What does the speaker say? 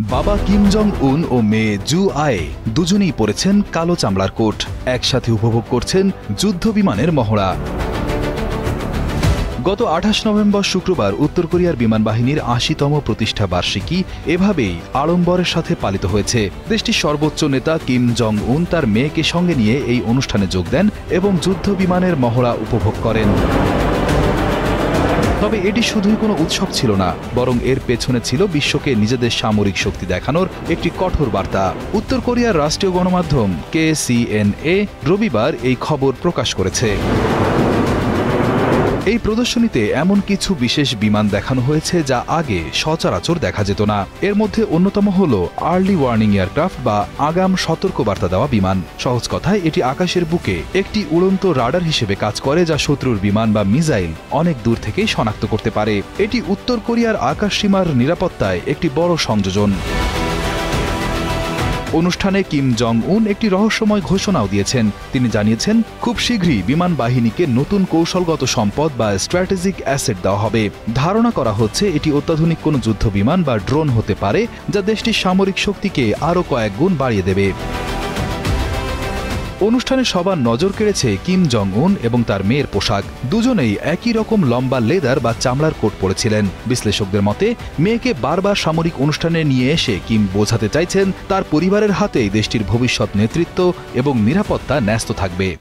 বাবা Kim Jong উন ও মেয়ে জু আয়ে দুজনেই পরেছেন কালো চামড়ার কোট। একসাথে উপভোগ করছেন যুদ্ধ বিমানের মহড়া। গত ২৮ নভেম্বর শুক্রবার উত্তর কোরিয়ার বিমান বাহিনীর ৮০তম প্রতিষ্ঠা বার্ষিকী এভাবেই আড়ম্বরের সাথে পালিত হয়েছে। দেশটির সর্বোচ্চ নেতা কিম জং উন তার মেয়েকে সঙ্গে নিয়ে এই অনুষ্ঠানে যোগ দেন এবং যুদ্ধ বিমানের মহড়া উপভোগ করেন। তবে এটি শুধুই কোনো উৎসব ছিল না, বরং এর পেছনে ছিল বিশ্বকে নিজেদের সামরিক শক্তি দেখানোর একটি কঠোর বার্তা। উত্তর কোরিয়ার রাষ্ট্রীয় গণমাধ্যম KCNA রবিবার এই খবর প্রকাশ করেছে। এই প্রদর্শনীতে এমন কিছু বিশেষ বিমান দেখানো হয়েছে যা আগে সচরাচর দেখা যেত না। এর মধ্যে অন্যতম হল আর্লি ওয়ার্নিং এয়ারক্রাফট বা আগাম সতর্কবার্তা দেওয়া বিমান। সহজ কথায় এটি আকাশের বুকে একটি উড়ন্ত রাডার হিসেবে কাজ করে, যা শত্রুর বিমান বা মিসাইল অনেক দূর থেকেই শনাক্ত করতে পারে। এটি উত্তর কোরিয়ার আকাশসীমার নিরাপত্তায় একটি বড় সংযোজন। অনুষ্ঠানে কিম জং উন একটি রহস্যময় ঘোষণাও দিয়েছেন। তিনি জানিয়েছেন, খুব শীঘ্রই বিমান বাহিনীকে নতুন কৌশলগত সম্পদ বা স্ট্র্যাটেজিক অ্যাসেট দেওয়া হবে। ধারণা করা হচ্ছে এটি অত্যাধুনিক কোনো যুদ্ধ বিমান বা ড্রোন হতে পারে, যা দেশটির সামরিক শক্তিকে আরও কয়েক গুণ বাড়িয়ে দেবে। অনুষ্ঠানে সবার নজর কেড়েছে কিম জং উন এবং তার মেয়ের পোশাক। দুজনেই একই রকম লম্বা লেদার বা চামড়ার কোট পরেছিলেন। বিশ্লেষকদের মতে, মেয়েকে বারবার সামরিক অনুষ্ঠানে নিয়ে এসে কিম বোঝাতে চাইছেন তার পরিবারের হাতেই দেশটির ভবিষ্যৎ নেতৃত্ব এবং নিরাপত্তা ন্যস্ত থাকবে।